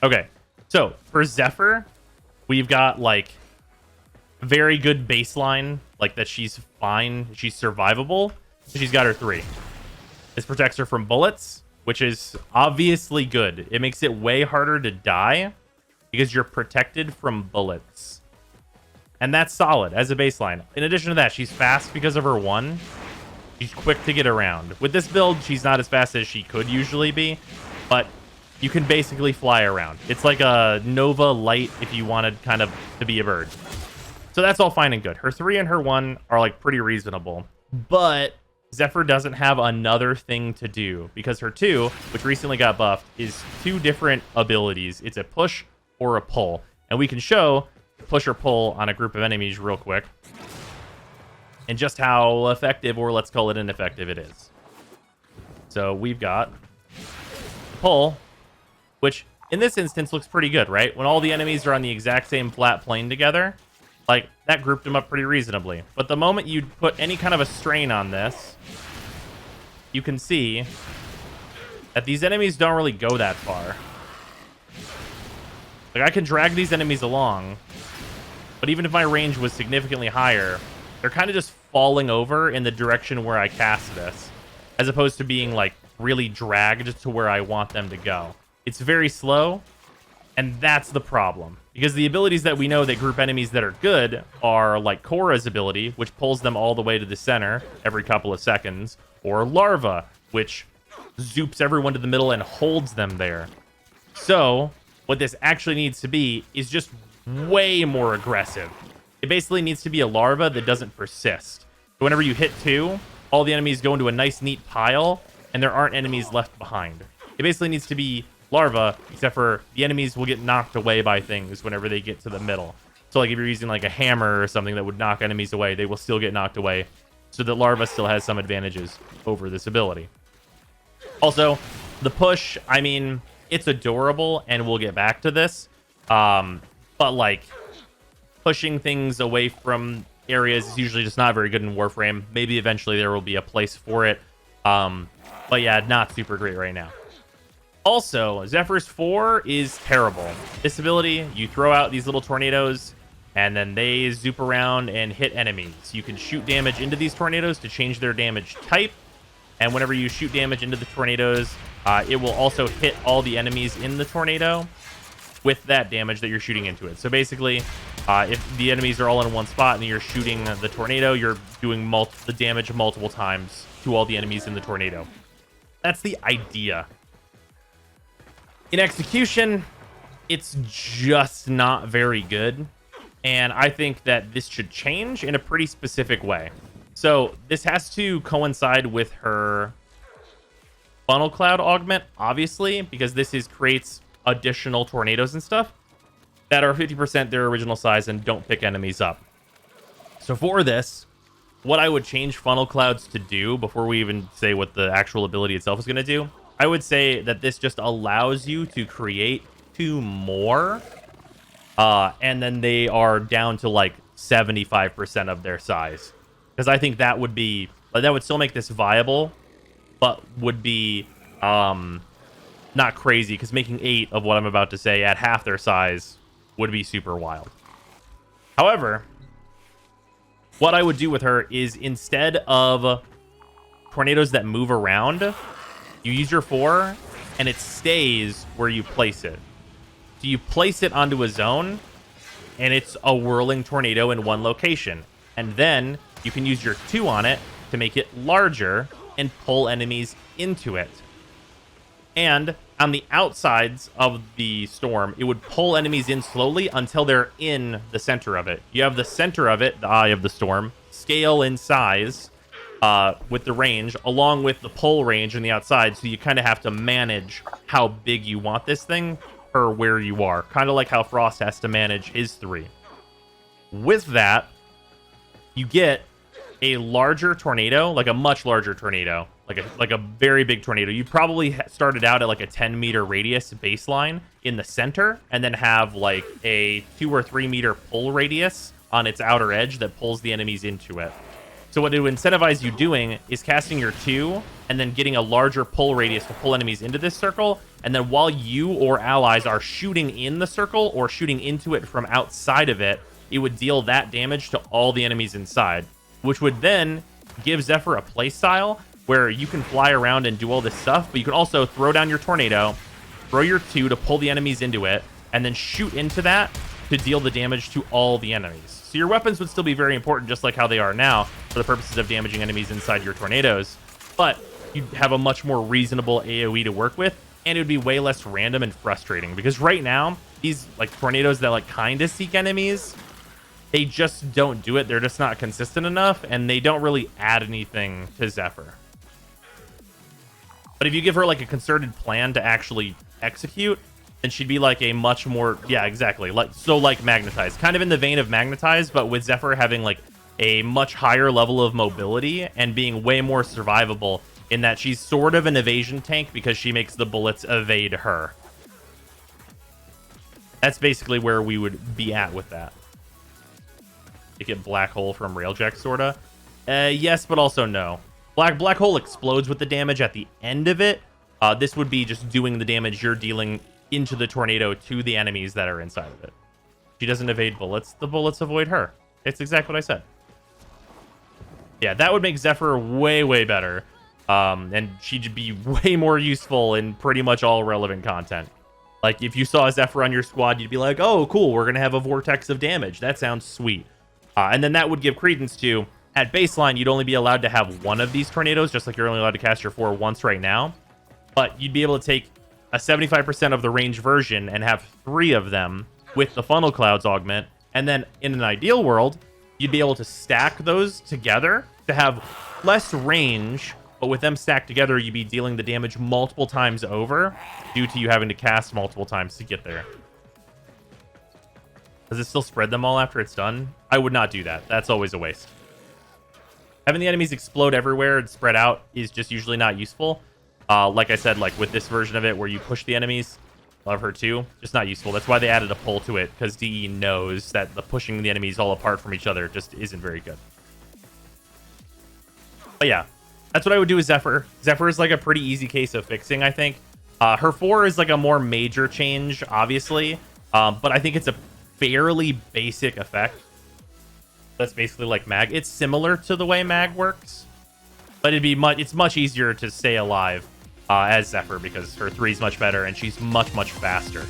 Okay, so for Zephyr, we've got like very good baseline, like that she's fine, she's survivable. She's got her 3. This protects her from bullets, which is obviously good. It makes it way harder to die because you're protected from bullets. And that's solid as a baseline. In addition to that, she's fast because of her 1. She's quick to get around. With this build, she's not as fast as she could usually be, but you can basically fly around. It's like a Nova Light if you wanted kind of to be a bird. So that's all fine and good. Her 3 and her 1 are like pretty reasonable. But Zephyr doesn't have another thing to do because her 2, which recently got buffed, is 2 different abilities. It's a push or a pull. And we can show push or pull on a group of enemies real quick. And just how effective, or let's call it ineffective, it is. So we've got pull, which in this instance looks pretty good, right? When all the enemies are on the exact same flat plane together, like that grouped them up pretty reasonably. But the moment you put any kind of a strain on this, you can see that these enemies don't really go that far. Like I can drag these enemies along, but even if my range was significantly higher, they're kind of just falling over in the direction where I cast this, as opposed to being like really dragged to where I want them to go. It's very slow, and that's the problem. Because the abilities that we know that group enemies that are good are like Korra's ability, which pulls them all the way to the center every couple of seconds, or Larva, which zoops everyone to the middle and holds them there. So what this actually needs to be is just way more aggressive. It basically needs to be a larva that doesn't persist. So whenever you hit 2, all the enemies go into a nice, neat pile, and there aren't enemies left behind. It basically needs to be larva, except for the enemies will get knocked away by things whenever they get to the middle. So like if you're using like a hammer or something that would knock enemies away, they will still get knocked away, so that larva still has some advantages over this ability. Also, the push, I mean, it's adorable, and we'll get back to this. But like pushing things away from areas is usually just not very good in Warframe. Maybe eventually there will be a place for it. But yeah, not super great right now. Also, Zephyr's 4 is terrible. This ability, you throw out these little tornadoes, and then they zoop around and hit enemies. You can shoot damage into these tornadoes to change their damage type. And whenever you shoot damage into the tornadoes, it will also hit all the enemies in the tornado with that damage that you're shooting into it. So basically, if the enemies are all in one spot and you're shooting the tornado, you're doing the damage multiple times to all the enemies in the tornado. That's the idea. In execution, it's just not very good. And I think that this should change in a pretty specific way. So this has to coincide with her funnel cloud augment, obviously, because this creates additional tornadoes and stuff that are 50% their original size and don't pick enemies up. So for this, what I would change funnel clouds to do before we even say what the actual ability itself is going to do, I would say that this just allows you to create 2 more, and then they are down to like 75% of their size. Because I think that would still make this viable, but would be not crazy, because making 8 of what I'm about to say at half their size would be super wild. However, what I would do with her is, instead of tornadoes that move around, you use your 4 and it stays where you place it. So you place it onto a zone and it's a whirling tornado in one location. And then you can use your 2 on it to make it larger and pull enemies into it. And on the outsides of the storm, it would pull enemies in slowly until they're in the center of it. You have the center of it, the eye of the storm, scale in size with the range, along with the pull range on the outside. So you kind of have to manage how big you want this thing or where you are. Kind of like how Frost has to manage his 3. With that, you get a larger tornado, like a much larger tornado, like a very big tornado. You probably started out at like a 10-meter radius baseline in the center, and then have like a 2 or 3 meter pull radius on its outer edge that pulls the enemies into it. So what it would incentivize you doing is casting your 2 and then getting a larger pull radius to pull enemies into this circle. And then while you or allies are shooting in the circle or shooting into it from outside of it, it would deal that damage to all the enemies inside, which would then give Zephyr a playstyle where you can fly around and do all this stuff, but you can also throw down your tornado, throw your 2 to pull the enemies into it, and then shoot into that to deal the damage to all the enemies. So your weapons would still be very important, just like how they are now, for the purposes of damaging enemies inside your tornadoes, but you'd have a much more reasonable AoE to work with, and it would be way less random and frustrating, because right now, these like tornadoes that like kind of seek enemies, they just don't do it. They're just not consistent enough, and they don't really add anything to Zephyr. But if you give her like a concerted plan to actually execute, then she'd be like a much more, yeah, exactly, like Magnetize, kind of in the vein of Magnetize, but with Zephyr having like a much higher level of mobility and being way more survivable, in that she's sort of an evasion tank because she makes the bullets evade her. That's basically where we would be at with that. You get Black Hole from Railjack, sorta. Yes, but also no. Black Hole explodes with the damage at the end of it. This would be just doing the damage you're dealing into the tornado to the enemies that are inside of it. She doesn't evade bullets. The bullets avoid her. It's exactly what I said. Yeah, that would make Zephyr way, way better. And she'd be way more useful in pretty much all relevant content. Like, if you saw a Zephyr on your squad, you'd be like, oh, cool, we're going to have a vortex of damage. That sounds sweet. And then that would give credence to, at baseline, you'd only be allowed to have one of these tornadoes, just like you're only allowed to cast your 4 once right now. But you'd be able to take a 75% of the range version and have 3 of them with the funnel clouds augment. And then in an ideal world, you'd be able to stack those together to have less range, but with them stacked together, you'd be dealing the damage multiple times over due to you having to cast multiple times to get there. Does it still spread them all after it's done? I would not do that. That's always a waste. Having the enemies explode everywhere and spread out is just usually not useful. Like I said, like with this version of it where you push the enemies, love her too, just not useful. That's why they added a pull to it, because DE knows that the pushing the enemies all apart from each other just isn't very good. But yeah, that's what I would do with Zephyr. Zephyr is like a pretty easy case of fixing, I think. Her 4 is like a more major change, obviously, but I think it's a fairly basic effect. That's basically like Mag. It's similar to the way Mag works, but it's much easier to stay alive as Zephyr because her 3 is much better and she's much, much faster.